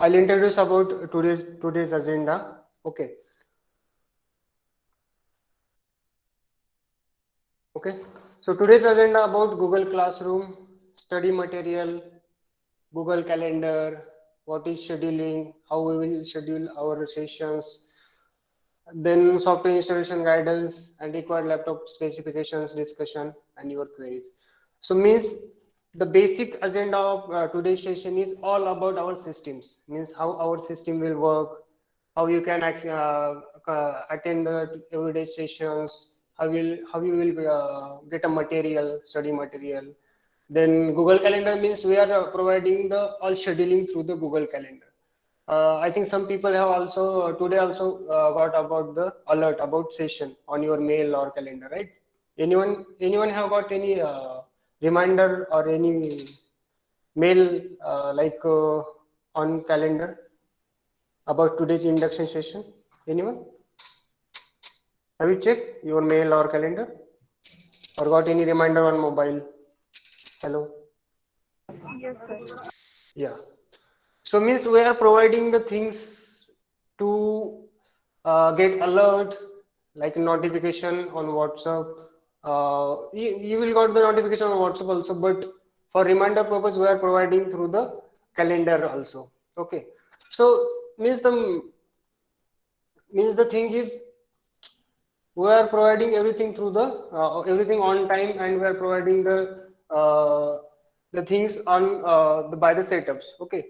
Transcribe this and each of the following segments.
I'll introduce about today's agenda. Okay. Okay. So today's agenda about Google Classroom, study material, Google Calendar, what is scheduling, how we will schedule our sessions, then software installation guidance and required laptop specifications discussion and your queries. So means the basic agenda of today's session is all about our systems, means how our system will work, how you can attend the everyday sessions, how you will get a material, study material. Then Google Calendar means we are providing the all scheduling through the Google Calendar. I think some people have also today also got about the alert about session on your mail or calendar, right? Anyone have got any reminder or any mail on calendar about today's induction session? Anyone? Have you checked your mail or calendar or got any reminder on mobile? Hello. Yes, sir. Yeah. So means we are providing the things to get alert like notification on WhatsApp. You will got the notification on WhatsApp also, but for reminder purpose we are providing through the calendar also. Okay. So means the thing is we are providing everything through the everything on time, and we are providing the things on by the setups. Okay.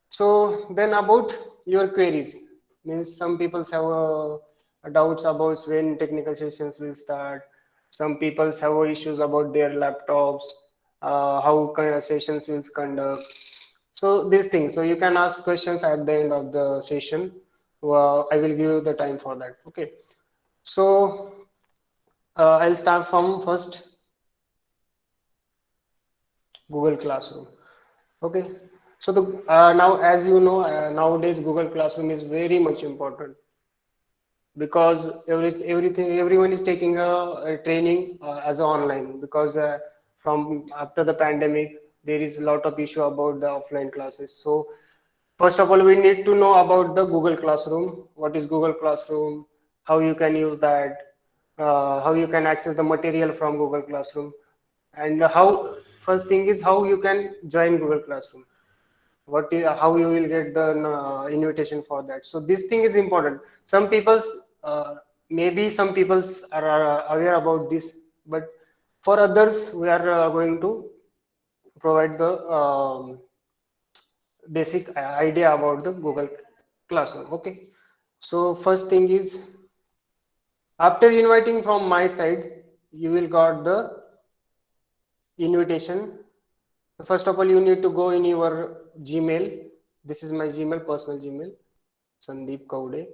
So then about your queries, means some people have doubts about when technical sessions will start. Some people have issues about their laptops, how kind of sessions will conduct. So these things. So you can ask questions at the end of the session. I will give you the time for that. Okay. So I'll start from first Google Classroom. Okay. So now, as you know, nowadays Google Classroom is very much important because everyone is taking a training as a online, because from after the pandemic there is a lot of issue about the offline classes. So first of all, we need to know about the Google Classroom. What is Google Classroom? How you can use that? How you can access the material from Google Classroom? And how, first thing is how you can join Google Classroom. What is, how you will get the invitation for that? So this thing is important. Some people's maybe some people's are aware about this, but for others we are going to provide the basic idea about the Google Classroom. Okay. So first thing is, after inviting from my side, you will got the invitation. First of all, you need to go in your Gmail. This is my Gmail, personal Gmail, Sandeep Kaude.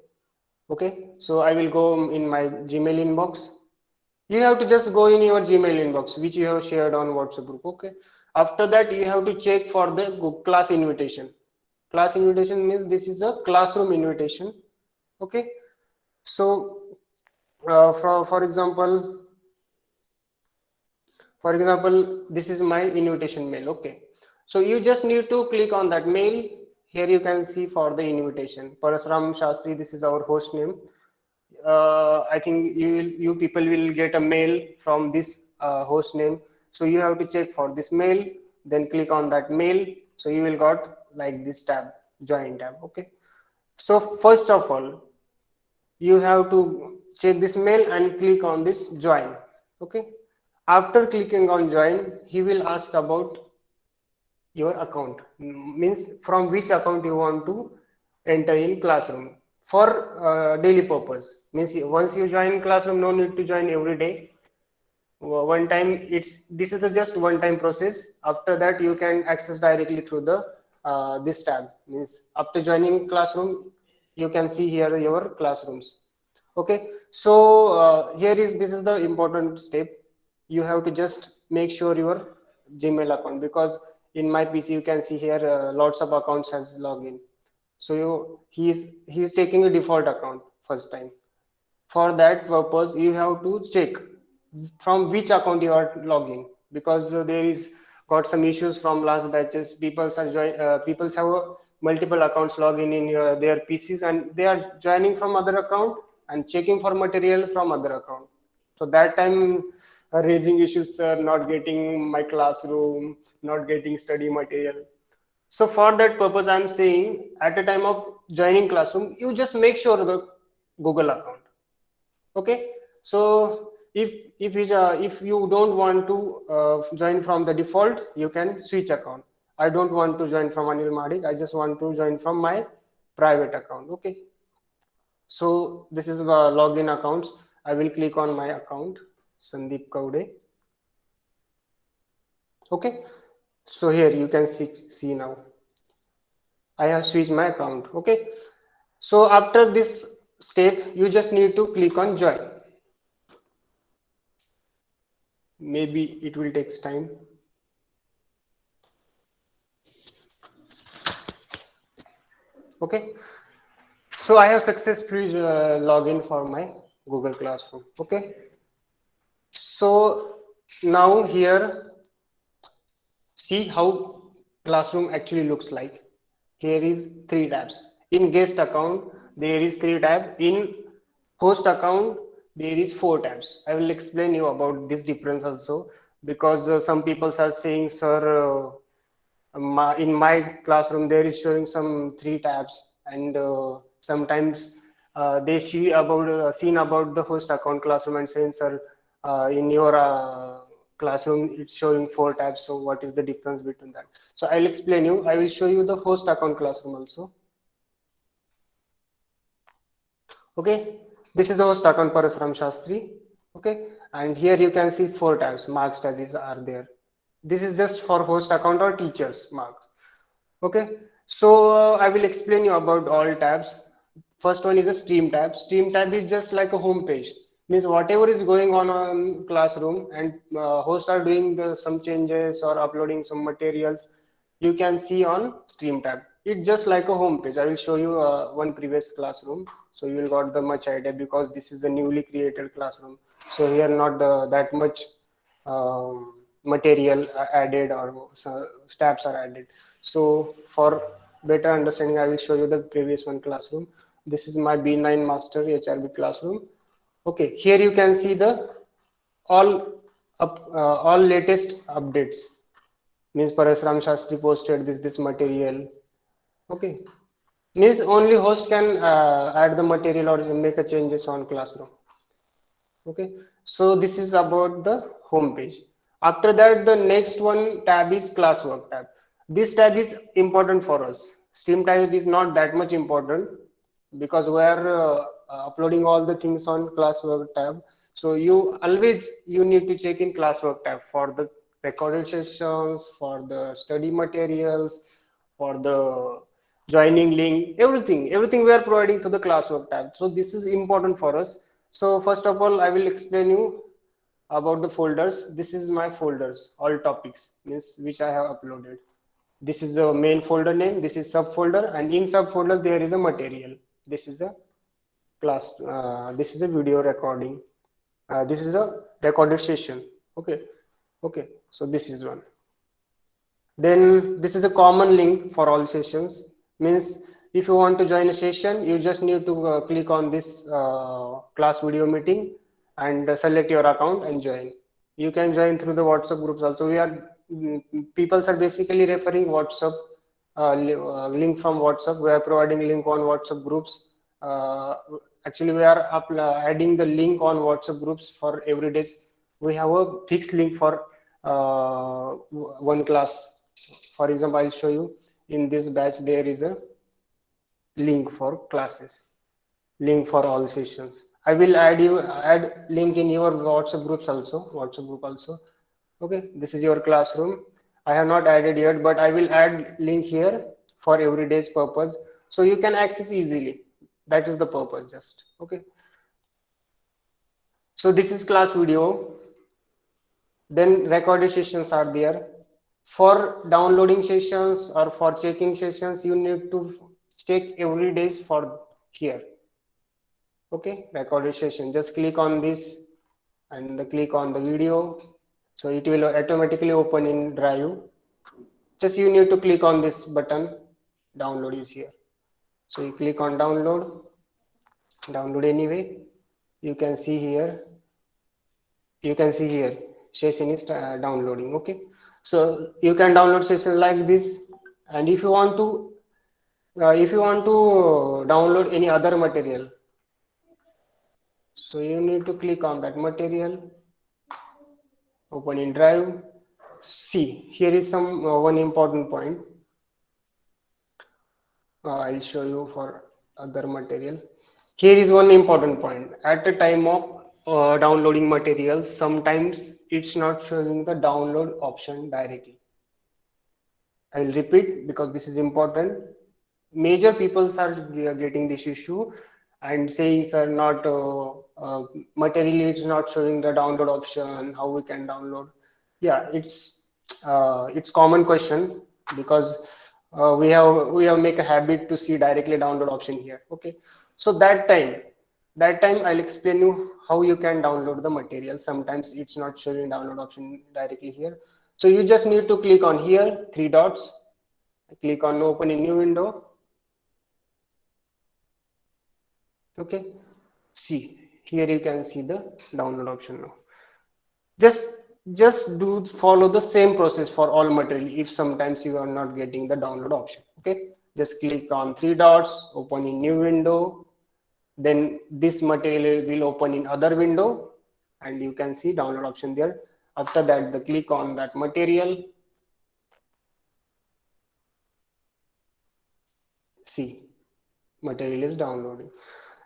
Okay. So I will go in my Gmail inbox. You have to just go in your Gmail inbox, which you have shared on WhatsApp group. Okay. After that, you have to check for the class invitation. Class invitation means this is a classroom invitation. Okay. So for example, this is my invitation mail. Okay. So you just need to click on that mail. Here you can see for the invitation, Parasram Shastri, this is our host name. I think you people will get a mail from this host name. So you have to check for this mail, then click on that mail. So you will got like this tab, join tab. Okay. So first of all, you have to check this mail and click on this join. Okay. After clicking on join, he will ask about your account, means from which account you want to enter in classroom for daily purpose. Means once you join classroom, no need to join every day. One time, it's this is a just one time process. After that, you can access directly through the this tab. Means after joining classroom, you can see here your classrooms. Okay. So here is this is the important step. You have to just make sure your Gmail account, because in my PC you can see here lots of accounts has login. So he is taking a default account first time. For that purpose, you have to check from which account you are logging, because there is got some issues from last batches. People have multiple accounts login in their PCs, and they are joining from other account and checking for material from other account. So that time raising issues, sir, not getting my classroom, not getting study material. So for that purpose, I'm saying at a time of joining classroom, you just make sure the Google account. Okay. So if you don't want to join from the default, you can switch account. I don't want to join from Anil Madik. I just want to join from my private account. Okay. So this is login accounts. I will click on my account, Sandeep Kaude. Okay. So here you can see now. I have switched my account. Okay. So after this step, you just need to click on join. Maybe it will take time. Okay. So I have successfully login for my Google Classroom. Okay. So now here, see how classroom actually looks like. Here is 3 tabs. In guest account, there is 3 tabs. In host account, there is 4 tabs. I will explain you about this difference also, because some people are saying, sir, in my classroom there is showing some 3 tabs, and sometimes they see about seen about the host account classroom and saying, sir, in your classroom it's showing 4 tabs, so what is the difference between that? So I'll explain you. I will show you the host account classroom also. Okay, this is the host account Parasuram Shastri. Okay, and here you can see 4 tabs. Mark studies are there. This is just for host account or teachers marks. Okay, so I will explain you about all tabs. First one is a stream tab. Stream tab is just like a home page. Means whatever is going on classroom, and hosts are doing some changes or uploading some materials, you can see on stream tab. It's just like a home page. I will show you one previous classroom, so you will got the much idea, because this is the newly created classroom. So here not that much material added, or tabs are added. So for better understanding, I will show you the previous one classroom. This is my B9 master HRB classroom. Okay, here you can see the all latest updates. Means Parasuram Shastri posted this material. Okay, means only host can add the material or make a changes on classroom. Okay, so this is about the home page. After that, the next one tab is classwork tab. This tab is important for us. Stream tab is not that much important, because we are uploading all the things on classwork tab. So you need to check in classwork tab for the recorded sessions, for the study materials, for the joining link, everything we are providing to the classwork tab. So this is important for us. So first of all, I will explain you about the folders. This is my folders, all topics, means which I have uploaded. This is the main folder name, this is subfolder, and in subfolder there is a material. This is a class, this is a video recording, this is a recorded session. Okay, okay, so this is one. Then this is a common link for all sessions. Means if you want to join a session, you just need to click on this class video meeting and select your account and join. You can join through the WhatsApp groups also. People are basically referring WhatsApp link from WhatsApp. We are providing link on WhatsApp groups. Actually, we are adding the link on WhatsApp groups for every day. We have a fixed link for one class. For example, I'll show you in this batch there is a link for classes, link for all sessions. I will add link in your WhatsApp groups also, WhatsApp group also. Okay, this is your classroom. I have not added yet, but I will add link here for every day's purpose, so you can access easily. That is the purpose just. Okay, so this is class video. Then recorded sessions are there. For downloading sessions or for checking sessions, you need to check every day for here. Okay, recorded session. Just click on this and click on the video. So it will automatically open in Drive. Just you need to click on this button. Download is here. So you click on download anyway. You can see here, session is downloading. Okay, so you can download session like this. And if you want to download any other material, so you need to click on that material, open in drive. See, here is some one important point. I'll show you for other material. Here is one important point. At the time of downloading materials, sometimes it's not showing the download option directly. I'll repeat because this is important. Major peoples are getting this issue and saying, sir, not materially it's not showing the download option. How we can download? Yeah, it's common question because we have make a habit to see directly download option here. Okay, so that time I'll explain you how you can download the material. Sometimes it's not showing download option directly here. So you just need to click on here, three dots, click on open a new window. Okay, see, here you can see the download option now. Just do follow the same process for all material if sometimes you are not getting the download option. Okay, just click on three dots, open a new window, then this material will open in other window and you can see download option there. After that, the click on that material. See, material is downloading.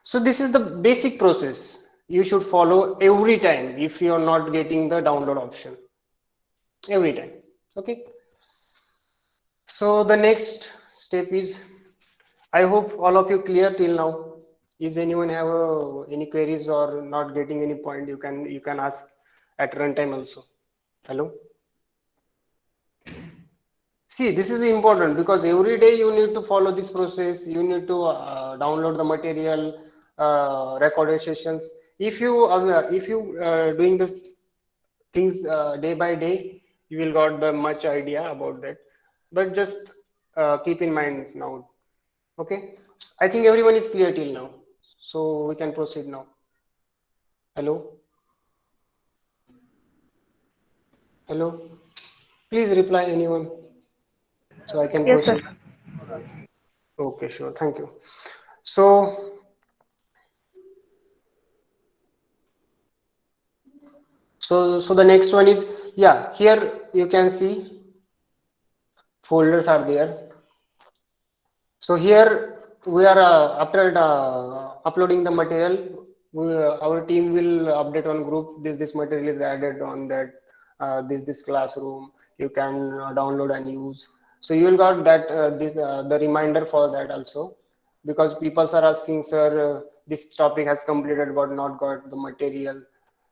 So this is the basic process you should follow every time if you are not getting the download option every time. Okay, so the next step is, I hope all of you clear till now. Is anyone have any queries or not getting any point? You can ask at runtime also. Hello. See, this is important because every day you need to follow this process. You need to download the material, recorded sessions. If you doing this things day by day, you will got the much idea about that. But just keep in mind now. Okay, I think everyone is clear till now, so we can proceed now. Hello, hello. Please reply anyone, so I can Yes, sir. proceed. Okay, sure. Thank you. So the next one is, yeah, here you can see folders are there. So here we are after uploading the material, our team will update on group. This material is added on that this classroom. You can download and use. So you will got that the reminder for that also, because people are asking, sir, this topic has completed but not got the material.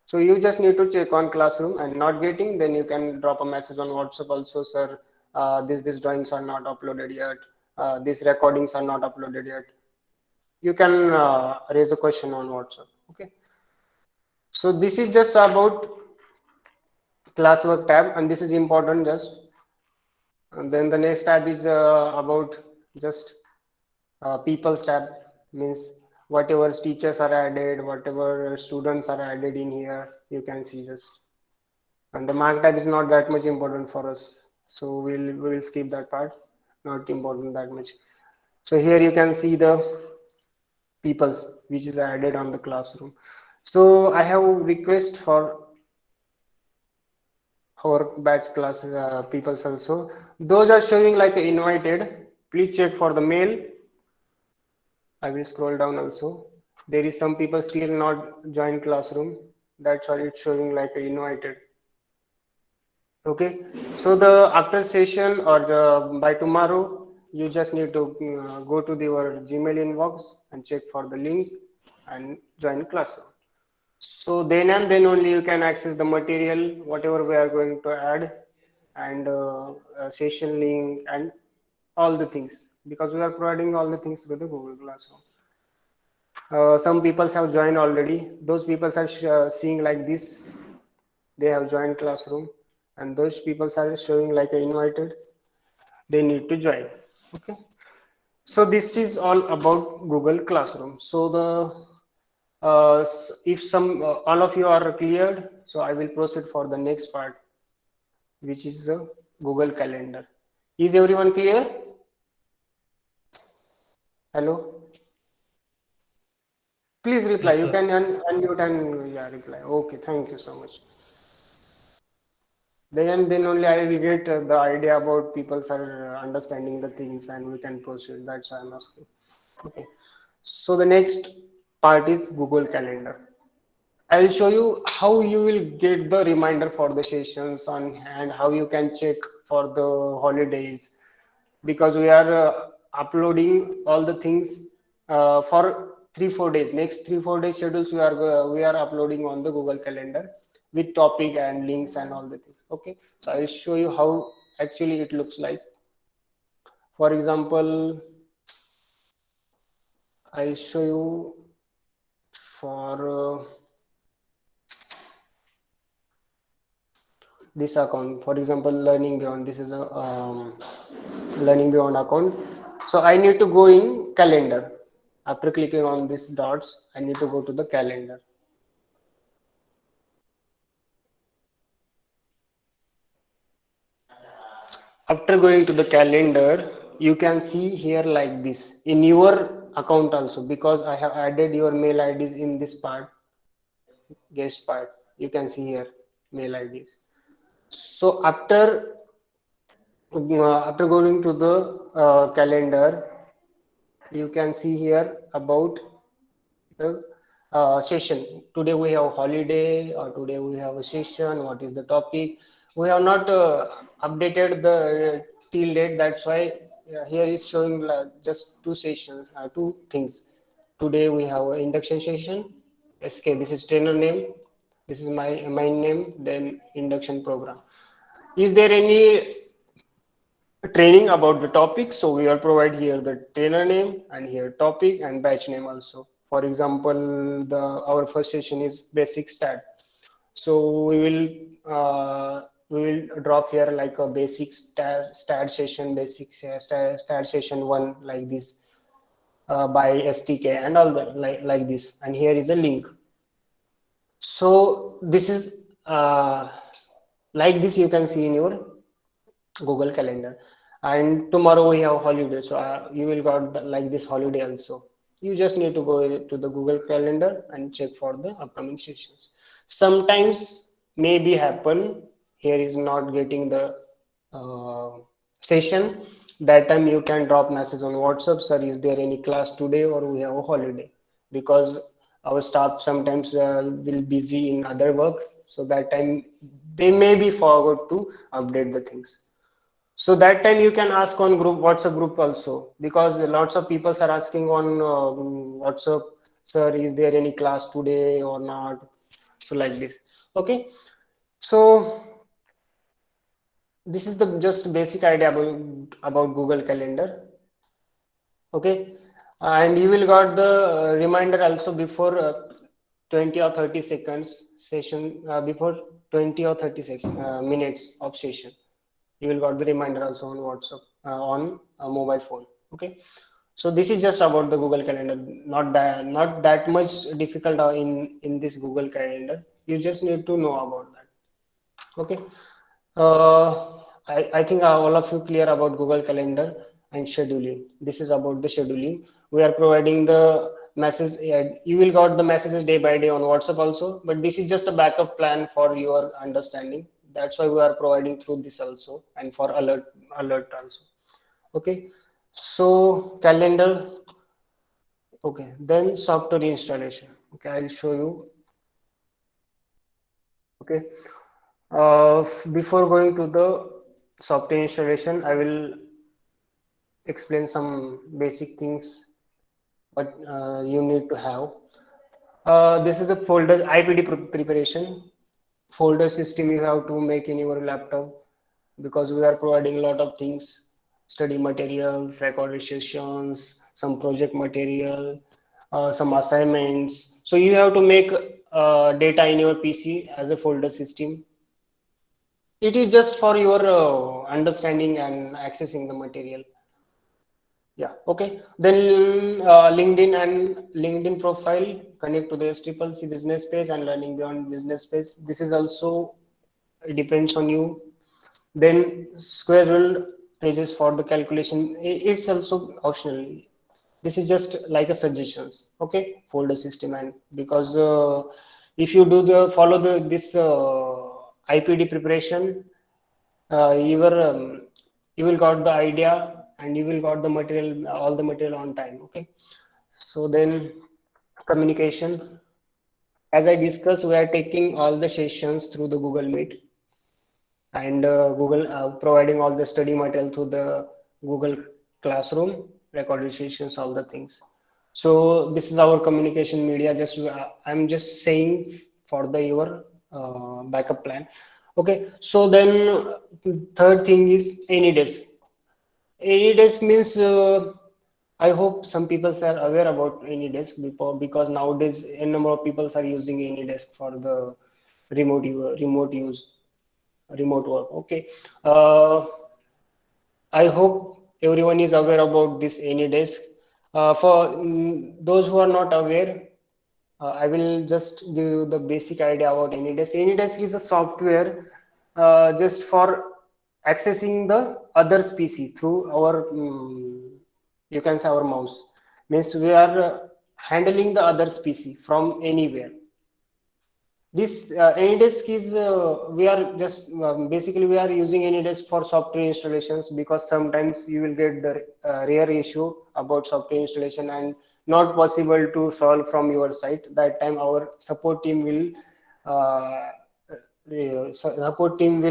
So you just need to check on classroom and not getting, then you can drop a message on WhatsApp also, sir, these drawings are not uploaded yet, these recordings are not uploaded yet. You can raise a question on WhatsApp. Okay. So this is just about classwork tab, and this is important just. And then the next tab is about just people's tab, means whatever teachers are added, whatever students are added in here, you can see just. And the mark tab is not that much important for us, so we'll skip that part, not important that much. So here you can see the peoples which is added on the classroom. So I have request for our batch classes peoples also. Those are showing like invited. Please check for the mail. I will scroll down also. There is some people still not join classroom. That's why it's showing like invited. Okay, so the after session or by tomorrow, you just need to go to your Gmail inbox and check for the link and join classroom. So then and then only you can access the material, whatever we are going to add, and session link and all the things, because we are providing all the things with the Google Classroom. Some people have joined already. Those people are seeing like this. They have joined classroom, and those people are showing like invited. They need to join. Okay. So this is all about Google Classroom. So if some all of you are cleared, so I will proceed for the next part, which is Google Calendar. Is everyone clear? Hello? Please reply. Yes, You sir. can unmute and yeah, reply. Okay, thank you so much. Then only I will get the idea about people are understanding the things and we can proceed. That's why I'm asking. Okay. So the next part is Google Calendar. I'll show you how you will get the reminder for the sessions on and how you can check for the holidays because we are uploading all the things for 3 4 days. Next 3 4 days schedules we are uploading on the Google Calendar with topic and links and all the things. Okay, so I'll show you how actually it looks like. For example, I'll show you for this account. For example, Learning Beyond. This is a Learning Beyond account. So I need to go in calendar. After clicking on these dots, I need to go to the calendar. After going to the calendar, you can see here like this in your account also because I have added your mail IDs in this part, guest part. You can see here mail IDs. So after going to the calendar, you can see here about the session. Today we have holiday or today we have a session. What is the topic? We have not updated the till date. That's why here is showing just two sessions, two things. Today we have an induction session. SK. This is trainer name. This is my name. Then induction program. Is there any training about the topic? So we are provide here the trainer name and here topic and batch name also. For example, the our first session is basic stat. So we will drop here like a basic stat session, basic stat session one like this by STK and all that like this. And here is a link. So this is like this you can see in your Google Calendar. And tomorrow we have holiday, so you will got like this holiday also. You just need to go to the Google Calendar and check for the upcoming sessions. Sometimes maybe happen here is not getting the uh, session. That time you can drop message on WhatsApp, sir. Is there any class today or we have a holiday? Because our staff sometimes will busy in other work, so that time they may be forgot to update the things. So that time you can ask on group WhatsApp group also because lots of people are asking on WhatsApp, sir, is there any class today or not? So like this. Okay. So this is the just basic idea about Google Calendar. Okay. And you will got the reminder also before 20 or 30 seconds session before 20 or 30 minutes of session. You will got the reminder also on WhatsApp on a mobile phone. Okay, so this is just about the Google Calendar. Not that much difficult in this Google Calendar. You just need to know about that. Okay, I think all of you clear about Google Calendar and scheduling. This is about the scheduling. We are providing the message. You will got the messages day by day on WhatsApp also, but this is just a backup plan for your understanding. That's why we are providing through this also and for alert also. Okay, so calendar. Okay, then software installation. Okay, I'll show you. Okay, before going to the software installation, I will explain some basic things what you need to have. This is a folder IPD preparation folder system you have to make in your laptop because we are providing a lot of things, study materials, recorded sessions, some project material, some assignments. So you have to make data in your PC as a folder system. It is just for your understanding and accessing the material. Yeah, okay. Then LinkedIn and LinkedIn profile connect to the SCCC business page and learning beyond business page. This is also depends on you. Then square rule pages for the calculation. It's also optional. This is just like a suggestions. Okay, folder system, and because if you do the follow the this IPD preparation, you were you will got the idea and you will got the material, all the material on time. Okay, so then communication, as I discussed, we are taking all the sessions through the Google Meet, and Google providing all the study material through the Google Classroom, recorded sessions, all the things. So this is our communication media. Just I'm just saying for the your backup plan. Okay, so then third thing is AnyDesk. AnyDesk means I hope some people are aware about AnyDesk before, because nowadays a number of people are using AnyDesk for the remote use, remote work. Okay, I hope everyone is aware about this AnyDesk. For those who are not aware, I will just give you the basic idea about AnyDesk. AnyDesk is a software just for accessing the other's PC through our, you can say our mouse. Means we are handling the other's PC from anywhere. This AnyDesk is we are just basically we are using AnyDesk for software installations, because sometimes you will get the rare issue about software installation and not possible to solve from your side. That time our support team will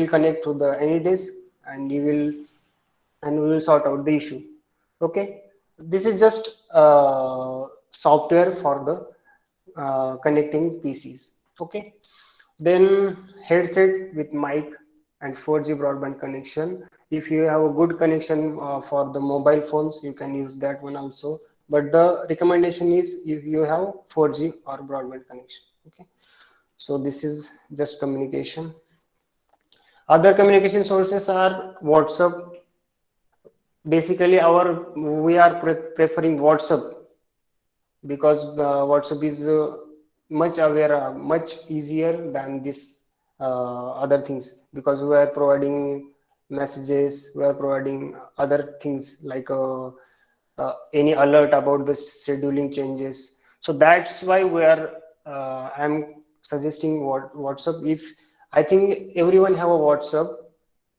connect to the AnyDesk, and you will, and we will sort out the issue. Okay, this is just software for the connecting PCs. Okay, then headset with mic and 4G broadband connection. If you have a good connection for the mobile phones, you can use that one also. But the recommendation is if you have 4G or broadband connection. Okay, so this is just communication. Other communication sources are WhatsApp. Basically, we are preferring WhatsApp because WhatsApp is much aware, much easier than this other things, because we are providing messages, we are providing other things like any alert about the scheduling changes. So that's why we are. I'm suggesting WhatsApp. If I think everyone have a WhatsApp,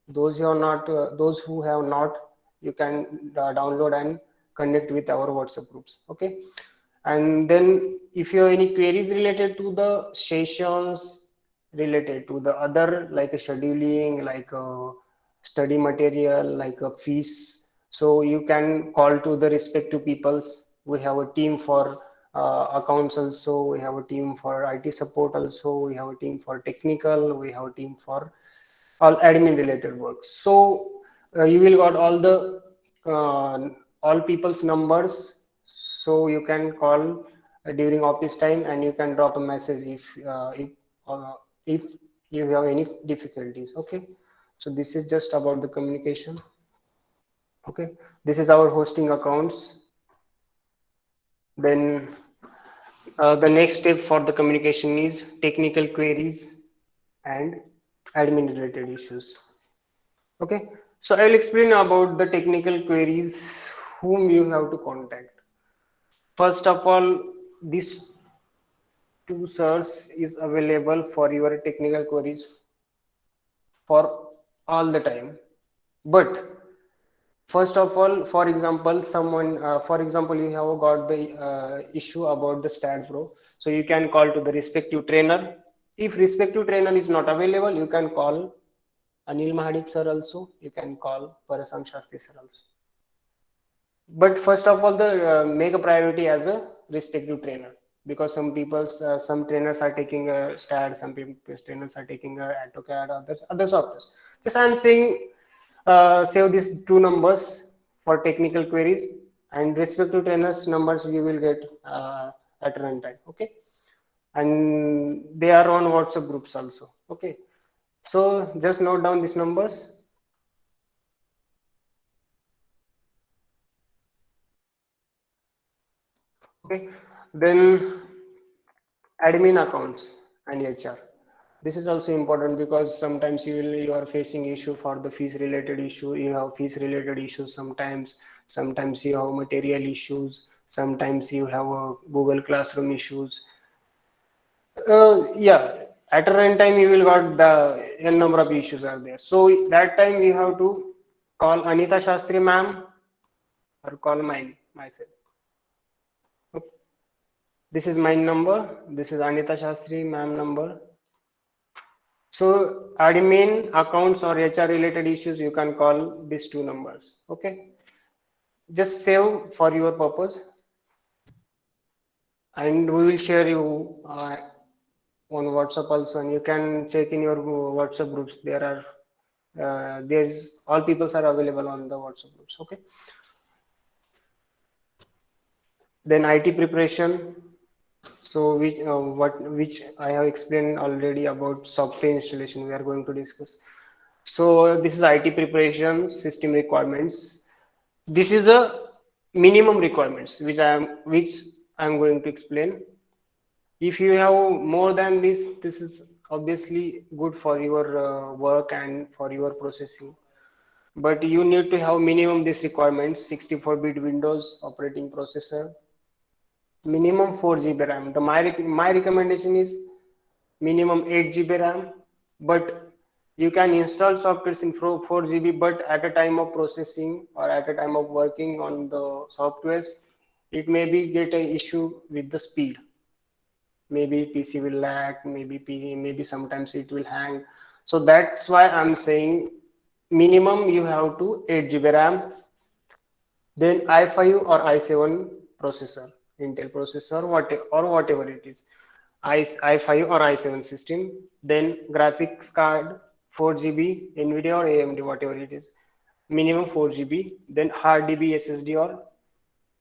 those who have not, you can download and connect with our WhatsApp groups. Okay, and then if you have any queries related to the sessions, related to the other like a scheduling, like a study material, like a fees, so you can call to the respective peoples. We have a team for accounts also, we have a team for IT support also, we have a team for technical, we have a team for all admin related work. So you will got uh, all people's numbers, so you can call during office time, and you can drop a message if you have any difficulties. Okay, so this is just about the communication. Okay, this is our hosting accounts. Then the next step for the communication is technical queries and admin related issues. Okay, so I will explain about the technical queries whom you have to contact. First of all, this two source is available for your technical queries for all the time. But first of all, for example, for example, you have got the issue about the STAT Pro, so you can call to the respective trainer. If respective trainer is not available, you can call Anil Mahadik sir also. You can call Parasam Shastri sir also. But first of all, the make a priority as a respective trainer, because some trainers are taking a STAD, some people trainers are taking a AutoCAD, other softwares. Just I'm saying, save these two numbers for technical queries, and respective trainers numbers you will get at runtime. Okay, and they are on WhatsApp groups also. Okay, so just note down these numbers. Okay, then admin accounts and HR. This is also important because sometimes you are facing issue for the fees related issue. You have fees related issues sometimes. Sometimes you have material issues. Sometimes you have Google Classroom issues. Yeah, at a runtime you will got the n number of issues are there. So that time you have to call Anita Shastri ma'am or call myself. Okay. This is my number. This is Anita Shastri ma'am number. So admin accounts or HR related issues, you can call these two numbers. Okay. Just save for your purpose, and we will share you on WhatsApp also, and you can check in your WhatsApp groups. There's all peoples are available on the WhatsApp groups. Okay. Then IT preparation. So which I have explained already about software installation. We are going to discuss. So this is IT preparation system requirements. This is a minimum requirements which I am going to explain. If you have more than this is obviously good for your work and for your processing. But you need to have minimum these requirements: 64-bit Windows operating processor, minimum 4 GB RAM. My recommendation is minimum 8 GB RAM, but you can install softwares in 4 GB, but at a time of processing or at a time of working on the softwares, it may be get a issue with the speed. Maybe PC will lag, maybe sometimes it will hang. So that's why I'm saying minimum you have to 8 GB RAM, then i5 or i7 processor, Intel processor, whatever it is, i5 or i7 system. Then graphics card 4 GB, NVIDIA or AMD, whatever it is, minimum 4 GB. Then hard DB SSD or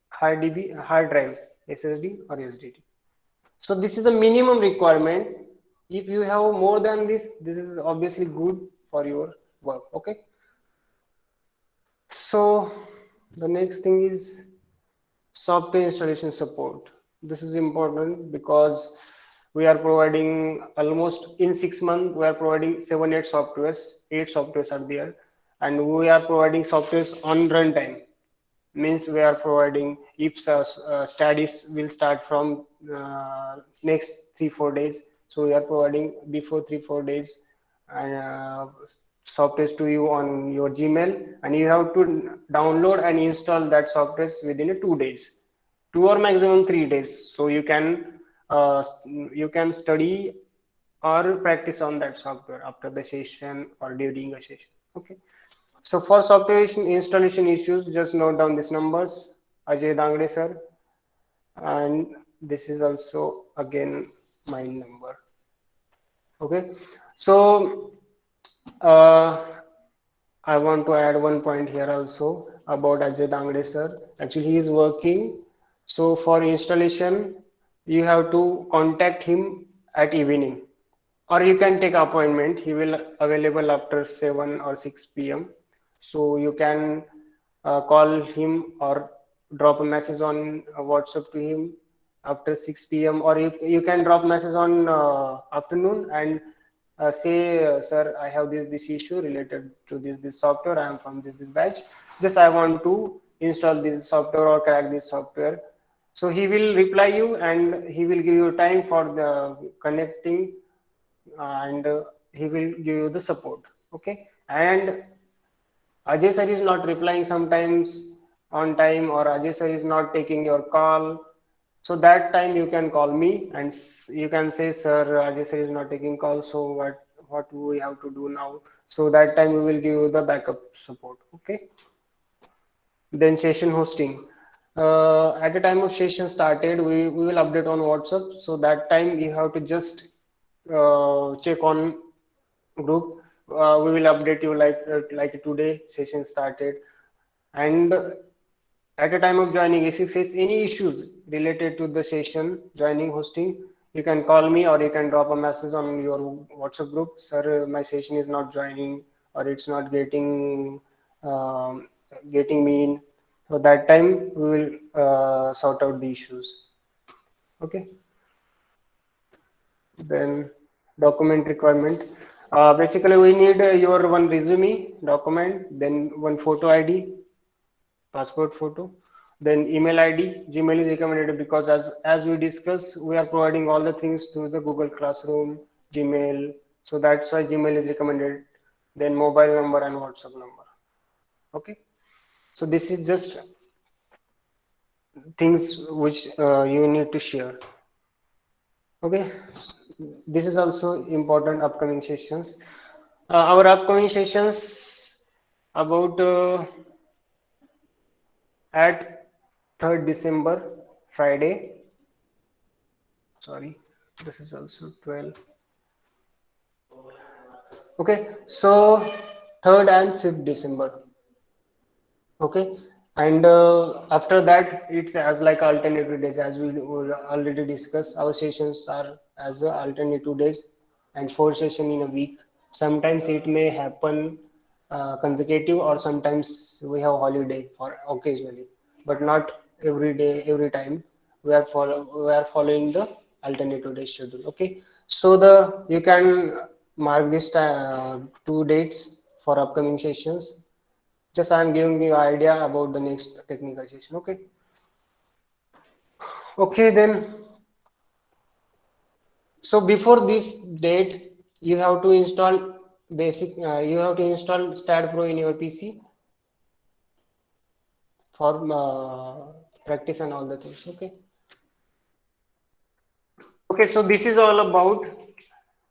hard drive SSD or SSD. So this is a minimum requirement. If you have more than this is obviously good for your work. Okay. So the next thing is software installation support. This is important because we are providing almost in 6 months, we are providing 8 softwares are there, and we are providing softwares on runtime. Means we are providing if studies will start from next 3-4 days, so we are providing before 3-4 days uh, softwares to you on your Gmail, and you have to download and install that softwares within 2 days, 2 or maximum 3 days, so you can study or practice on that software after the session or during a session. Okay. So for software installation issues, just note down these numbers. Ajay Dangde sir, and this is also again my number. Okay. So uh, I want to add one point here also about Ajay Dangde sir. Actually, he is working. So for installation, you have to contact him at evening, or you can take appointment. He will available after 7 or 6 p.m. So you can call him or drop a message on WhatsApp to him after 6 p.m., or you can drop message on afternoon and say, sir, I have this issue related to this software. I am from this batch. Just I want to install this software or crack this software. So he will reply you and he will give you time for the connecting, and he will give you the support. Okay. And Ajay sir is not replying sometimes on time, or Ajay sir is not taking your call. So that time you can call me and you can say, sir, Ajay sir is not taking call. So what we have to do now? So that time we will give you the backup support. Okay. Then session hosting. At the time of session started, we will update on WhatsApp. So that time you have to just check on group. We will update you like today session started, and at a time of joining, if you face any issues related to the session joining hosting, you can call me or you can drop a message on your WhatsApp group. Sir, my session is not joining, or it's not getting me in. So that time we will sort out the issues. Okay. Then document requirement. Basically, we need your one resume document, then one photo ID, passport photo, then email ID. Gmail is recommended because as we discussed, we are providing all the things to the Google Classroom, Gmail. So that's why Gmail is recommended. Then mobile number and WhatsApp number. Okay. So this is just things which you need to share. Okay, this is also important upcoming sessions. Our upcoming sessions about at 3rd December, Friday. Sorry, this is also 12. Okay, so 3rd and 5th December. Okay, and after that, it's as like alternative days, as we will already discussed. Our sessions are as a alternative days and 4 session in a week. Sometimes it may happen consecutive, or sometimes we have holiday or occasionally, but not every day, every time. We are following the alternative day schedule. Okay, so the you can mark this 2 dates for upcoming sessions. Just I'm giving you idea about the next technical session. Okay. Okay, then. So before this date, you have to install basic. You have to install STAD Pro in your PC for practice and all the things. Okay. Okay. So this is all about.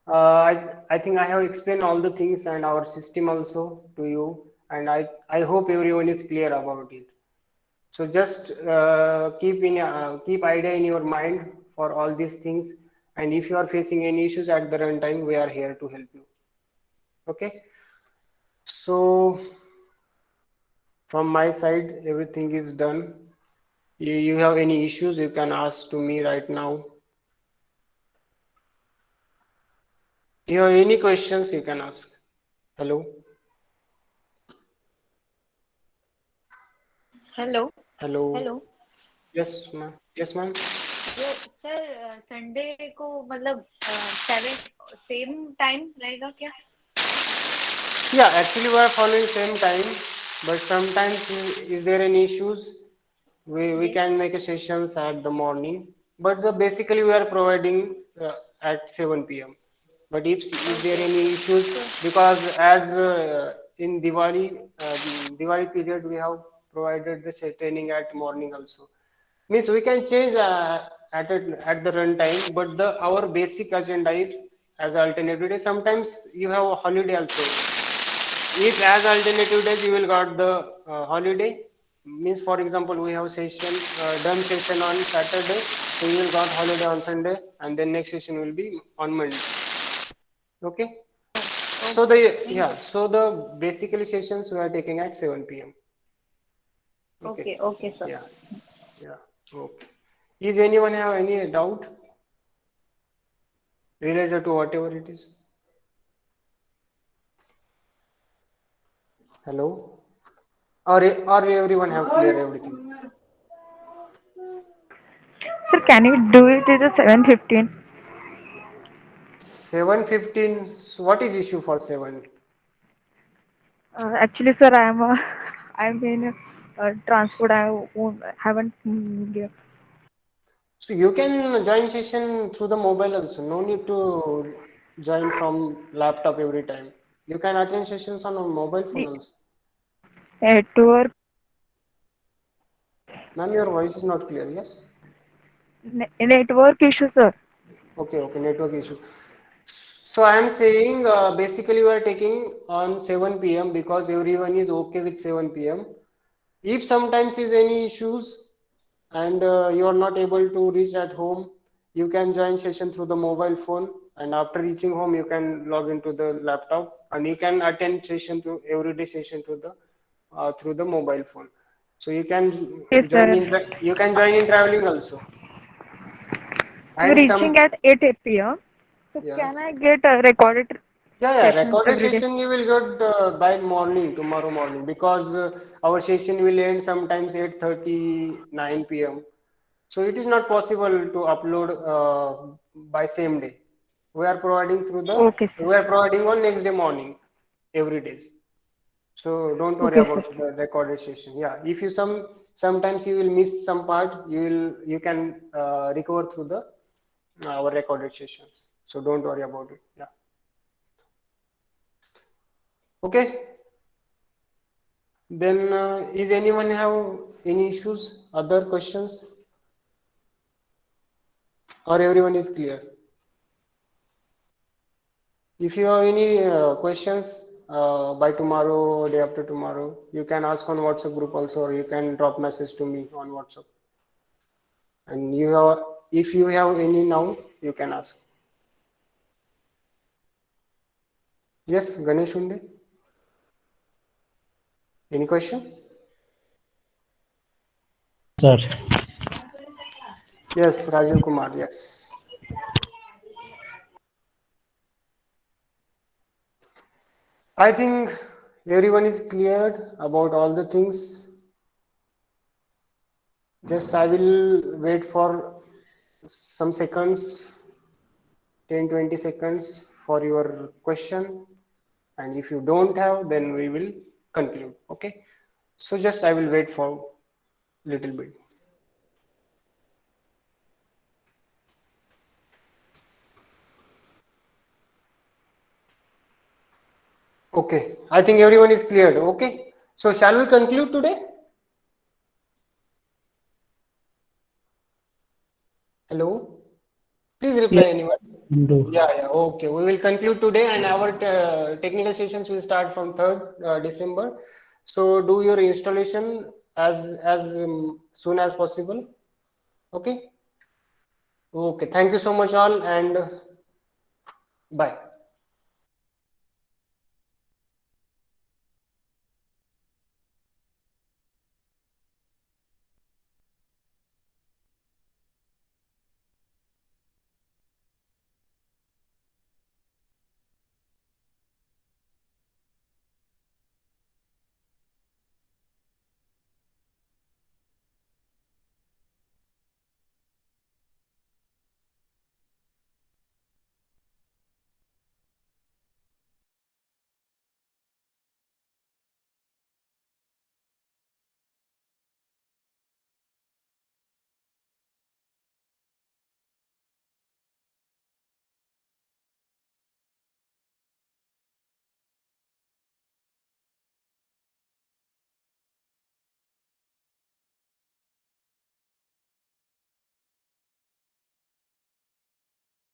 I think I have explained all the things and our system also to you, and I hope everyone is clear about it. So just keep idea in your mind for all these things, and if you are facing any issues at the runtime, we are here to help you. Okay. So from my side, everything is done. You have any issues, you can ask to me right now. You have any questions, you can ask. Hello. Hello. Hello. Hello. Yes, ma'am. Yes, ma'am. वो sir Sunday को मतलब 7 same time रहेगा क्या? Yeah, actually we are following same time, but sometimes is there any issues? We Yes. can make a sessions at the morning, but basically we are providing at 7 p.m. But if there Okay. any issues, So because as in Diwali period we have provided the training at morning also. Means we can change at the runtime, but the our basic agenda is as alternative day. Sometimes you have a holiday also. If as alternative days you will got the holiday, means for example we have session done session on Saturday, so you will got holiday on Sunday, and then next session will be on Monday. Okay. So okay. yeah, Thank you. so the basically sessions we are taking at 7 p.m. Okay. Okay. Okay, sir. Yeah. Yeah. Okay. Is anyone have any doubt related to whatever it is? Hello? Or everyone have clear everything? Sir, can you do it at the 7:15? 7:15. What is issue for 7? Actually, sir, I'm in transport. Haven't. So you can join session through the mobile also. No need to join from laptop every time. You can attend sessions on a mobile phone also. Network Ma'am, your voice is not clear. Yes. network issue, sir. Okay. Okay. Network issue. So I am saying basically we are taking on 7 p.m. because everyone is okay with 7 p.m. If sometimes is any issues and you are not able to reach at home, you can join session through the mobile phone, and after reaching home you can log into the laptop, and you can attend session to everyday session to the through the mobile phone. So you can Yes, join sir. in you can join in traveling also. I'm And some reaching at 8 p.m. So can yes. I get a recorded Yeah, session recorded every day? session you will get by morning, tomorrow morning, because our session will end sometimes 8:30, 9 p.m. So it is not possible to upload by same day. We are providing through the, Okay, sir. we are providing on next day morning, every day. So don't worry Okay, sir. about the recorded session. Yeah, if you sometimes you will miss some part, you can recover through the our recorded sessions. So don't worry about it. Yeah. Okay. Then is anyone have any issues, other questions, or everyone is clear? If you have any questions by tomorrow, day after tomorrow, you can ask on WhatsApp group also, or you can drop message to me on WhatsApp. And you have, if you have any now, you can ask. Yes, Ganesh Unde. Any question? Sir, Yes, Rajiv Kumar. Yes. I think everyone is cleared about all the things. Just I will wait for some seconds, 10-20 seconds for your question. And if you don't have, then we will conclude. Okay. So just I will wait for little bit. Okay. I think everyone is cleared. Okay. So shall we conclude today? Hello. Please reply yes, anyone. do. Yeah, yeah. Okay. We will conclude today, and our technical sessions will start from 3rd December. So do your installation as soon as possible. Okay. Okay. Thank you so much all, and bye.